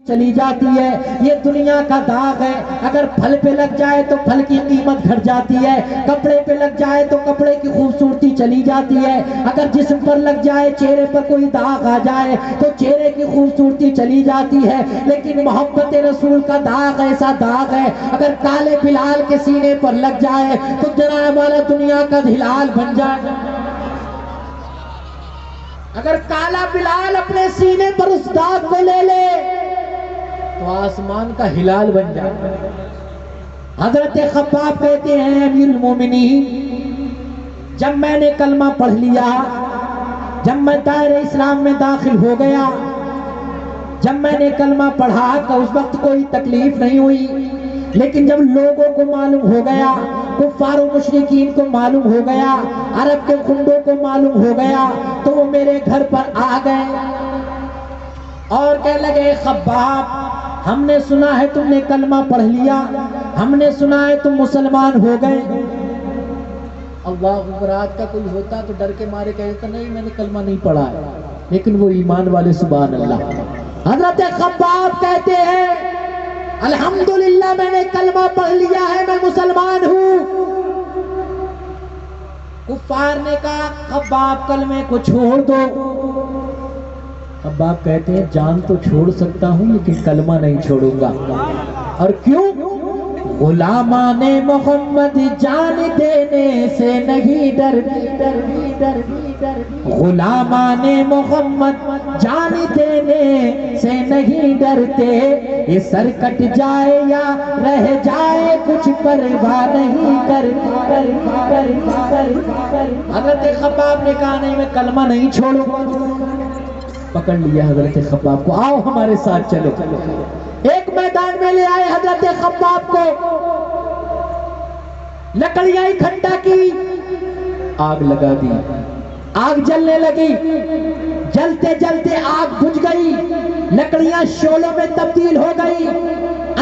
چلی جاتی ہے. یہ دنیا کا داغ ہے. اگر پھل پہ لگ جائے تو پھل کی قیمت گھٹ جاتی ہے, کپڑے پہ لگ جائے تو کپڑے کی خوبصورتی چلی جاتی ہے, اگر جسم پر لگ جائے, چہرے پر کوئی داغ آ جائے تو چہرے کی خوبصورتی چلی جاتی ہے. لیکن محبت رسول کا داغ ایسا داغ ہے, اگر کالے بلال کے سینے پر لگ جائے تو جناب والا دنیا کا ہلال بن جائے. اگر کالا بلال اپنے سینے پر اس داغ کو لے لے تو آسمان کا ہلال بن جائے. حضرت خباب کہتے ہیں امیر المومنین, جب میں نے کلمہ پڑھ لیا, جب میں دائرہ اسلام میں داخل ہو گیا, جب میں نے کلمہ پڑھا تو اس وقت کوئی تکلیف نہیں ہوئی. لیکن جب لوگوں کو معلوم ہو گیا, کفار و مشرکین کو معلوم ہو گیا, عرب کے خنڈوں کو معلوم ہو گیا, تو وہ میرے گھر پر آ گئے اور کہنے لگے خباب, ہم نے سنا ہے تم نے کلمہ پڑھ لیا, ہم نے سنا ہے تم مسلمان ہو گئے. اللہ اکبر. آج کا کوئی ہوتا تو ڈر کے مارے کہتا نہیں میں نے کلمہ نہیں پڑھا ہے, لیکن وہ ایمان والے سبحان اللہ. حضرت خباب کہتے ہیں الحمدللہ میں نے کلمہ پڑھ لیا ہے, میں مسلمان ہوں. کفار نے کہا خباب کلمے کو چھوڑ دو. خباب کہتے ہیں جان تو چھوڑ سکتا ہوں لیکن کلمہ نہیں چھوڑوں گا. اور کیوں؟ غلامان محمد جان دینے سے نہیں ڈرتے, غلامان محمد جان دینے سے نہیں ڈرتے, یہ سر کٹ جائے یا رہ جائے کچھ پرواہ نہیں کرتے. حضرت خباب نے کہا نہیں میں کلمہ نہیں چھوڑوں گا. پکڑ لیا حضرت خباب کو, آؤ ہمارے ساتھ چلو. ایک میدان میں لے آئے حضرت خباب کو, لکڑیاں اکٹھا کی, آگ لگا دی, آگ جلنے لگی, جلتے جلتے آگ بجھ گئی, لکڑیاں شعلوں میں تبدیل ہو گئی,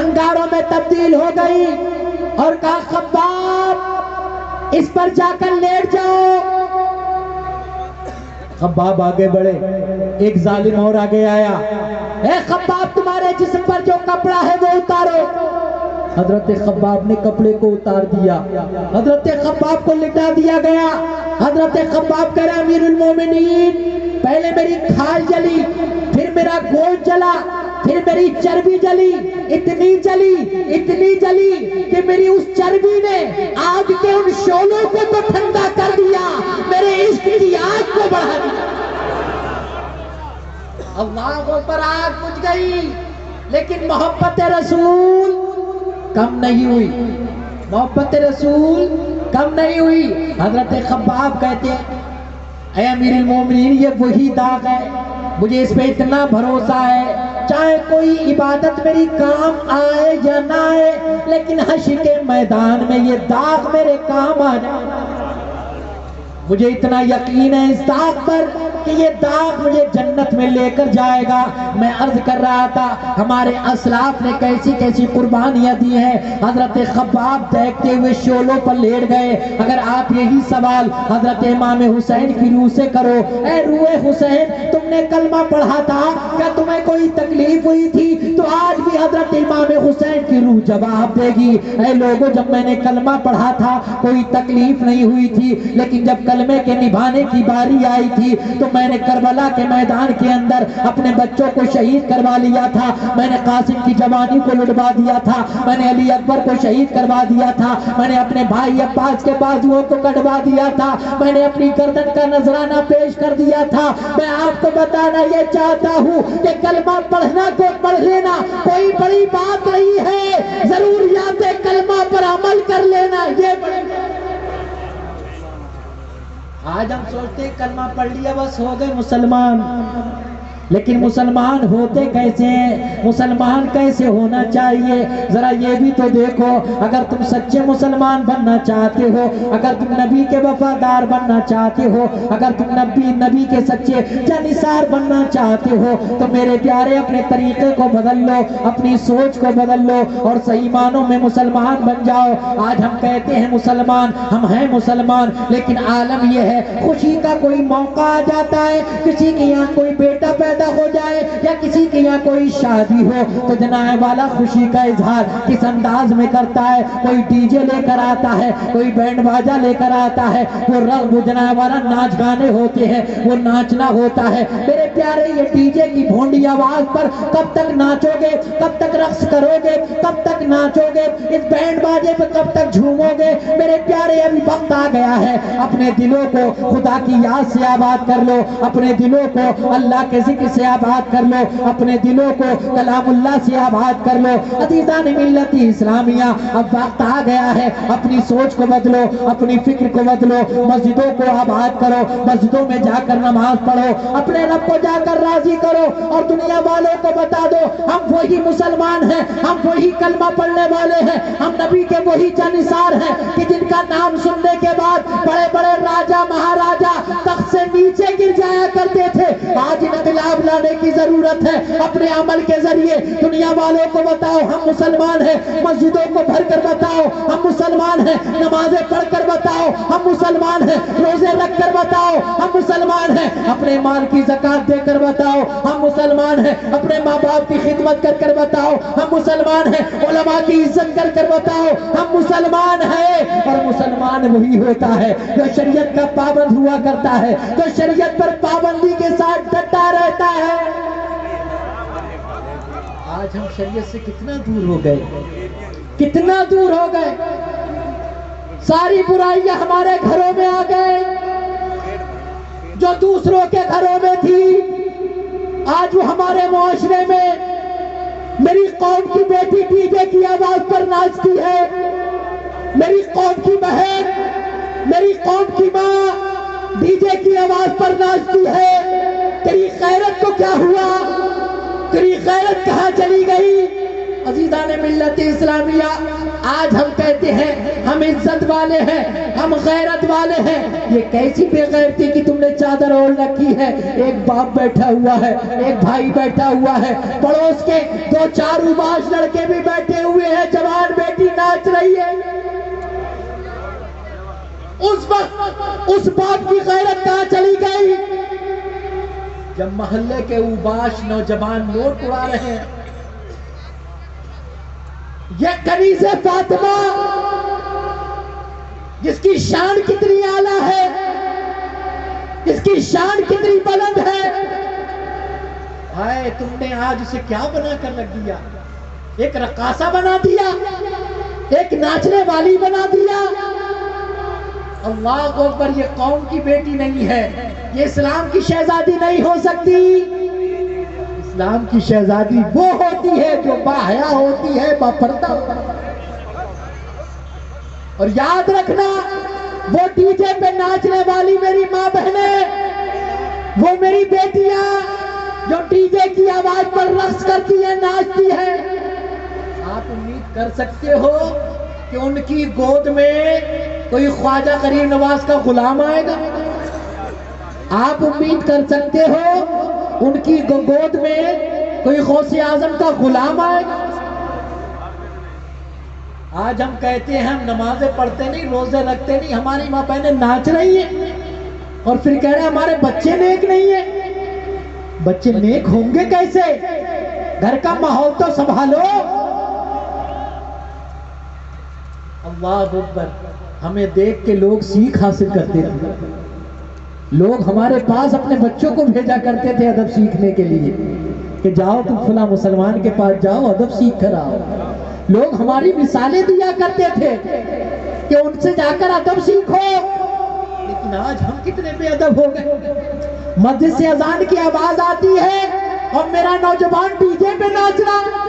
انگاروں میں تبدیل ہو گئی, اور کہا خباب اس پر جا کر لیٹ جاؤ. خباب آگے بڑھے, ایک ظالم اور آگے آیا, اے خباب تمہارے جسم پر جو کپڑا ہے وہ اتارو. حضرت خباب نے کپڑے کو اتار دیا, حضرت خباب کو لٹا دیا گیا. حضرت خباب کہہ رہا امیر المومنین پہلے میری کھال جلی, پھر میرا گوشت جلا, پھر میری چربی جلی, اتنی جلی کہ میری اس چربی نے آگ کے ان شعلوں کو تو ٹھنڈا کر دیا, میرے عشق کی آگ کو بڑھا دیا. اللہ پر آگ بجھ گئی, لیکن محبت رسول کم نہیں ہوئی, محبت رسول کم نہیں ہوئی. حضرت خباب کہتے ہیں اے امیر المومنین یہ وہی داغ ہے, مجھے اس پہ اتنا بھروسہ ہے, چاہے کوئی عبادت میری کام آئے یا نہ آئے, لیکن حشر کے میدان میں یہ داغ میرے کام آ جائے. مجھے اتنا یقین ہے اس داغ پر کہ یہ داغ مجھے جنت میں لے کر جائے گا. میں عرض کر رہا تھا ہمارے اسلاف نے کیسی کیسی قربانیاں دی ہیں. حضرت خباب دیکھتے ہوئے شعلوں پر لیٹ گئے. اگر آپ یہی سوال حضرت امام حسین کی روح سے کرو, اے روح حسین تم نے کلمہ پڑھا تھا, کیا تمہیں کوئی تکلیف ہوئی تھی, تو آج بھی حضرت امام حسین کی روح جواب دے گی اے لوگوں جب میں نے کلمہ پڑھا تھا کوئی تکلیف نہیں ہوئی تھی, لیکن جب کلمے کے نبھانے کی باری آئی تھی تو میں نے کربلا کے میدان کے اندر اپنے بچوں کو شہید کروا لیا تھا, میں نے قاسم کی جوانی کو لٹوا دیا تھا, میں نے علی اکبر کو شہید کروا دیا تھا, میں نے اپنے بھائی عباس کے بازوؤں کو کٹوا دیا تھا, میں نے اپنی گردن کا نذرانہ پیش کر دیا تھا. میں آپ کو بتانا یہ چاہتا ہوں کہ کلمہ پڑھنا کو پڑھ لینا کوئی بڑی بات نہیں ہے, ضروریات کلمہ پر عمل کر لینا یہ بڑی. آج ہم سوچتے ہیں کلمہ پڑھ لیا بس ہو گئے مسلمان, لیکن مسلمان ہوتے کیسے ہیں, مسلمان کیسے ہونا چاہیے ذرا یہ بھی تو دیکھو. اگر تم سچے مسلمان بننا چاہتے ہو, اگر تم نبی کے وفادار بننا چاہتے ہو, اگر تم نبی کے سچے جانثار بننا چاہتے ہو, تو میرے پیارے اپنے طریقے کو بدل لو, اپنی سوچ کو بدل لو اور صحیح معنوں میں مسلمان بن جاؤ. آج ہم کہتے ہیں مسلمان, ہم ہیں مسلمان, لیکن عالم یہ ہے خوشی کا کوئی موقع آ جاتا ہے, کسی کے یہاں کوئی بیٹا پیدا پیدا ہو جائے یا کسی کے یہاں کوئی شادی ہو تو جناب والا خوشی کا اظہار کس انداز میں کرتا ہے. کوئی ڈی جے لے کر آتا ہے, کوئی بینڈ باجا لے کر آتا ہے, وہ جناب والا ناچ گانے ہوتے ہیں, وہ ناچنا ہوتا ہے. میرے پیارے یہ ڈی جے کی بھونڈی آواز پر کب تک ناچو گے, کب تک رقص کرو گے, کب تک ناچو گے, اس بینڈ باجے پہ کب تک جھومو گے؟ میرے پیارے ابھی وقت آ گیا ہے, اپنے دلوں کو خدا کی یاد سے آباد کر لو, اپنے دلوں کو اللہ کے ذکر سے آباد کر لو, اپنے دلوں کو کلام اللہ سے آباد کر لو. عزیزان ملت اسلامیہ, اب وقت آ گیا ہے, اپنی سوچ کو بدلو, اپنی فکر کو بدلو, مسجدوں کو آباد کرو, مسجدوں میں جا کر نماز پڑھو, اپنے رب کو جا کر راضی کرو اور دنیا والوں کو بتا دو ہم وہی مسلمان ہیں, ہم وہی کلمہ پڑھنے والے ہیں, ہم نبی کے وہی جانثار ہیں کہ جن کا نام سننے کے بعد بڑے بڑے راجا مہاراجا تخت سے نیچے گر جایا کرتے تھے. آج انقلاب لانے کی ضرورت ہے, اپنے عمل کے ذریعے دنیا والوں کو بتاؤ ہم مسلمان ہیں, مسجدوں کو بھر کر بتاؤ ہم مسلمان ہیں, نمازیں پڑھ کر بتاؤ ہم مسلمان ہیں, روزے رکھ کر بتاؤ ہم مسلمان ہیں, اپنے مال کی زکات دے کر بتاؤ ہم مسلمان ہیں, اپنے ماں باپ کی خدمت کر کر بتاؤ ہم مسلمان ہیں, علماء کی عزت کر کر بتاؤ ہم مسلمان ہیں. اور مسلمان وہی ہوتا ہے جو شریعت کا پابند ہوا کرتا ہے, جو شریعت پر پابندی کے ساتھ ڈٹا رہتا ہے. آج ہم شریعت سے کتنا دور ہو گئے, کتنا دور ہو گئے, ساری برائیاں ہمارے گھروں میں آ گئے, جو دوسروں کے گھروں میں تھی آج وہ ہمارے معاشرے میں. میری قوم کی بیٹی ڈی جے کی آواز پر ناچتی ہے, میری قوم کی بہن, میری قوم کی ماں ڈی جے کی آواز پر ناچتی ہے. تیری غیرت کو کیا ہوا, تیری غیرت کہاں چلی گئی؟ عزیزان ملت اسلامیہ, آج ہم کہتے ہیں ہم عزت والے ہیں, ہم غیرت والے ہیں. یہ کیسی بے غیرتی کہ تم نے چادر اوڑھ رکھی ہے, ایک باپ بیٹھا ہوا ہے, ایک بھائی بیٹھا ہوا ہے, پڑوس کے دو چار اوباش لڑکے بھی بیٹھے ہوئے ہیں, جوان بیٹی ناچ رہی ہے. اس وقت اس باپ کی غیرت کہاں چلی گئی جب محلے کے اوباش نوجوان نوٹ اڑا رہے ہیں؟ یہ کنیز فاطمہ جس کی شان کتنی اعلیٰ ہے, جس کی شان کتنی بلند ہے, ہائے تم نے آج اسے کیا بنا کر رکھ دیا؟ ایک رقاصہ بنا دیا, ایک ناچنے والی بنا دیا. اللہ اکبر, یہ قوم کی بیٹی نہیں ہے, یہ اسلام کی شہزادی نہیں ہو سکتی. اسلام کی شہزادی وہ ہوتی ہے جو باحیا ہوتی ہے, باپردہ. اور یاد رکھنا, وہ ڈی جے پہ ناچنے والی میری ماں بہنیں, وہ میری بیٹیاں جو ڈی جے کی آواز پر رقص کرتی ہیں, ناچتی ہیں, آپ امید کر سکتے ہو کہ ان کی گود میں کوئی خواجہ غریب نواز کا غلام آئے گا؟ آپ امید کر سکتے ہو ان کی گود میں کوئی غوث اعظم کا غلام آئے گا؟ آج ہم کہتے ہیں ہم نمازیں پڑھتے نہیں, روزے رکھتے نہیں, ہماری ماں بہنیں ناچ رہی ہیں, اور پھر کہہ رہے ہیں ہمارے بچے نیک نہیں ہیں. بچے نیک ہوں گے کیسے؟ گھر کا ماحول تو سنبھالو. اللہ اکبر, ہمیں دیکھ کے لوگ سیکھ حاصل کرتے تھے. لوگ ہمارے پاس اپنے بچوں کو بھیجا کرتے تھے ادب سیکھنے کے لیے کہ جاؤ تم فلاں مسلمان کے پاس جاؤ, ادب سیکھ کر آؤ. لوگ ہماری مثالیں دیا کرتے تھے کہ ان سے جا کر ادب سیکھو. لیکن آج ہم کتنے بے ادب ہو گئے. مسجد سے اذان کی آواز آتی ہے اور میرا نوجوان ڈی جے پہ ناچ رہا ہے.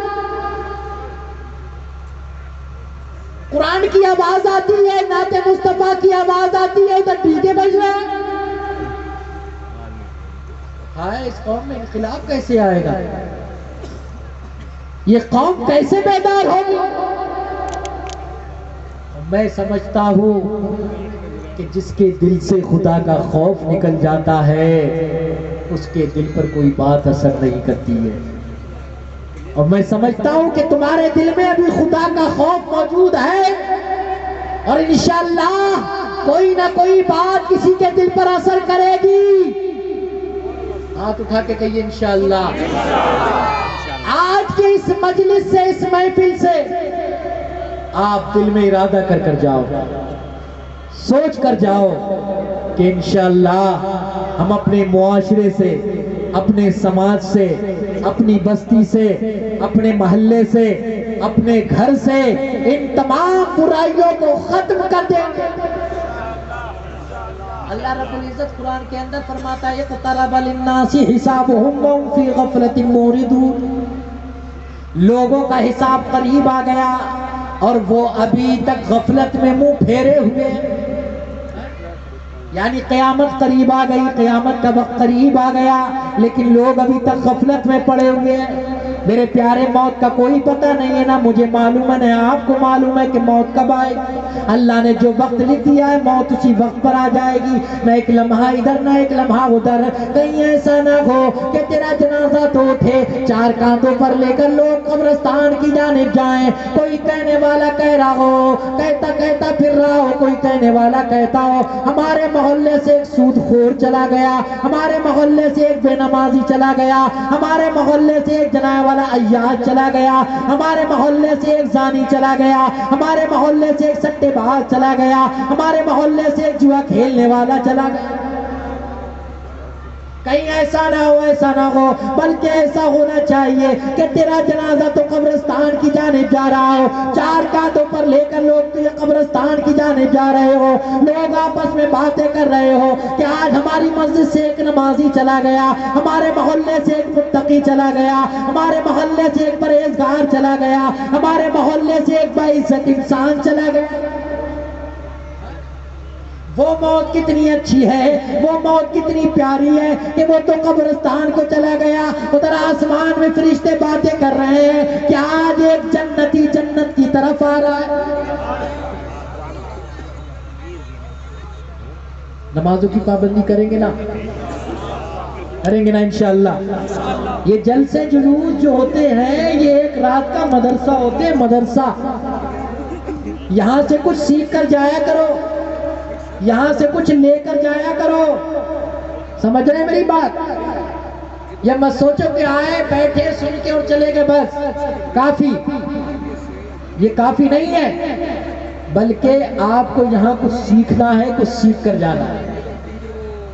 قرآن کی آواز آتی ہے, نعت مصطفیٰ کی آواز آتی ہے, ادھر ڈی جے بج رہا ہے. ہائے, اس قوم میں انقلاب کیسے آئے گا؟ یہ قوم کیسے بیدار ہوگی؟ میں سمجھتا ہوں کہ جس کے دل سے خدا کا خوف نکل جاتا ہے اس کے دل پر کوئی بات اثر نہیں کرتی ہے. اور میں سمجھتا ہوں کہ تمہارے دل میں ابھی خدا کا خوف موجود ہے, اور انشاءاللہ کوئی نہ کوئی بات کسی کے دل پر اثر کرے گی. ہاتھ اٹھا کے کہیے انشاءاللہ۔ آج کے اس مجلس سے، اس محفل سے آپ دل میں ارادہ کر جاؤ، سوچ کر جاؤ کہ انشاءاللہ ہم اپنے معاشرے سے، اپنے سماج سے، اپنی بستی سے، اپنے محلے سے، اپنے گھر سے ان تمام برائیوں کو ختم کر دیں گے۔ اللہ رب العزت قرآن کے اندر فرماتا ہے اقترب للناس حسابهم وهم فی غفلۃ معرضون، لوگوں کا حساب قریب آ گیا اور وہ ابھی تک غفلت میں منہ پھیرے ہوئے ہیں۔ یعنی قیامت قریب آ گئی، قیامت کا وقت قریب آ گیا، لیکن لوگ ابھی تک غفلت میں پڑے ہوئے ہیں۔ میرے پیارے موت کا کوئی پتہ نہیں ہے، نہ مجھے معلوم ہے نہ آپ کو معلوم ہے کہ موت کب آئے گی۔ اللہ نے جو وقت لکھ دیا ہے موت اسی وقت پر آ جائے گی، نہ ایک لمحہ ادھر نہ ایک لمحہ ادھر۔ کہیں ایسا نہ ہو کہ تیرا جنازہ تو اٹھے، چار کاندھوں پر لے کر لوگ قبرستان کی جانب جائیں، کوئی کہنے والا کہہ رہا ہو، کہتا کہتا پھر رہا ہو، کوئی کہنے والا کہتا ہو ہمارے محلے سے ایک سود خور چلا گیا، ہمارے محلے سے ایک بے نمازی چلا گیا، ہمارے محلے سے ایک جناب والا عیاش چلا گیا، ہمارے محلے سے ایک زانی چلا گیا، ہمارے محلے سے ایک سٹے باز چلا گیا، ہمارے محلے سے ایک جوا کھیلنے والا چلا گیا۔ کہیں ایسا نہ ہو، ایسا نہ ہو، بلکہ ایسا ہونا چاہیے کہ تیرا جنازہ تو قبرستان کی جانب جا رہا ہو، چار کاندھوں پر لے کر لوگ تجھے قبرستان کی جانب جا رہے ہو، لوگ آپس میں باتیں کر رہے ہو کہ آج ہماری مسجد سے ایک نمازی چلا گیا، ہمارے محلے سے ایک متقی چلا گیا، ہمارے محلے سے ایک پرہیزگار چلا گیا، ہمارے محلے سے ایک باعزت انسان چلا گیا۔ وہ موت کتنی اچھی ہے، وہ موت کتنی پیاری ہے کہ وہ تو قبرستان کو چلا گیا، ادھر آسمان میں فرشتے باتیں کر رہے ہیں کہ آج ایک جنتی جنت کی طرف آ رہا ہے۔ نمازوں کی پابندی کریں گے نا؟ کریں گے نا انشاءاللہ؟ یہ جلسے جلوس جو ہوتے ہیں یہ ایک رات کا مدرسہ ہوتے ہیں، مدرسہ۔ یہاں سے کچھ سیکھ کر جایا کرو، یہاں سے کچھ لے کر جایا کرو، سمجھ رہے ہیں میری بات؟ یہ مت سوچو کہ آئے بیٹھے سن کے اور چلے گئے بس کافی، یہ کافی نہیں ہے، بلکہ آپ کو یہاں کچھ سیکھنا ہے، کچھ سیکھ کر جانا ہے۔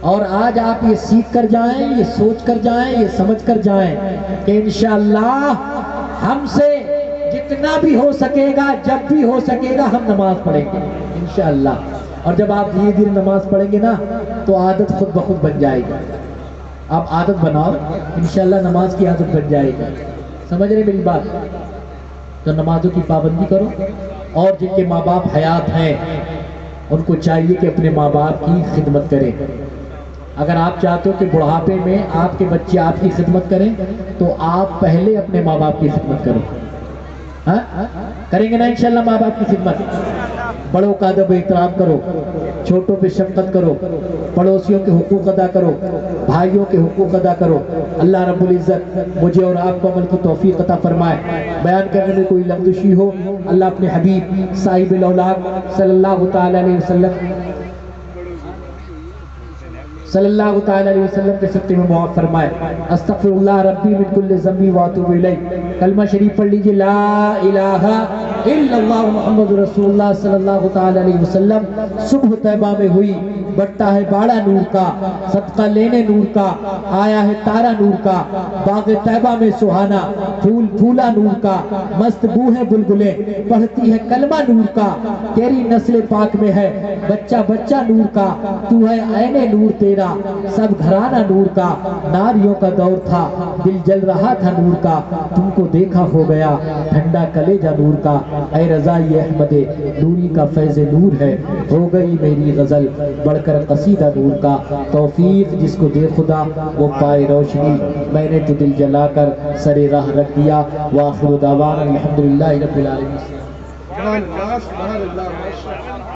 اور آج آپ یہ سیکھ کر جائیں، یہ سوچ کر جائیں، یہ سمجھ کر جائیں کہ انشاءاللہ ہم سے جتنا بھی ہو سکے گا، جب بھی ہو سکے گا ہم نماز پڑھیں گے انشاءاللہ۔ اور جب آپ دھیرے دھیرے نماز پڑھیں گے نا تو عادت خود بخود بن جائے گی۔ آپ عادت بناؤ، انشاءاللہ نماز کی عادت بن جائے گی۔ سمجھ رہے میری بات؟ تو نمازوں کی پابندی کرو، اور جن کے ماں باپ حیات ہیں ان کو چاہیے کہ اپنے ماں باپ کی خدمت کریں۔ اگر آپ چاہتے ہو کہ بڑھاپے میں آپ کے بچے آپ کی خدمت کریں تو آپ پہلے اپنے ماں باپ کی خدمت کرو۔ کریں گے نا انشاءاللہ ماں باپ کی خدمت؟ بڑوں کا ادب و احترام کرو، چھوٹوں پہ شفقت کرو، پڑوسیوں کے حقوق ادا کرو، بھائیوں کے حقوق ادا کرو۔ اللہ رب العزت مجھے اور آپ کو عمل کی توفیق عطا فرمائے۔ بیان کرنے میں کوئی لغزشی ہو، اللہ اپنے حبیب صاحب الاولاد صلی اللہ تعالی علیہ وسلم کے صدقے میں معاف فرمائے۔ استغفر اللہ ربی من کل ذنب واتوب الیہ۔ کلمہ شریف پڑھ لیجئے، لا الہ الا اللہ محمد رسول اللہ صلی اللہ تعالی علیہ وسلم۔ صبح طیبہ میں ہوئی، بٹتا ہے باڑا نور کا، صدقہ لینے نور کا، آیا ہے تارا نور کا، باغ طیبہ میں سہانا، پھول پھولا نور کا، مست بو ہے بلبلیں، پڑھتی ہے کلمہ نور کا، تیری نسل پاک میں ہے بچہ بچہ نور کا، تو ہے عین نور تیرا، سب گھرانہ نور کا، ناریوں کا دور تھا دل جل رہا تھا نور کا، تم کو دیکھا ہو گیا ٹھنڈا کلیجہ نور کا، اے رضائی احمد نوری کا فیض نور ہے، ہو گئی میری غزل بڑھ کر قصیدہ نور کا، توفیق جس کو دے خدا وہ پائے روشنی، میں نے تو دل جلا کر سر راہ رکھ دیا، وآخر دعوانا الحمدللہ رب العالمین۔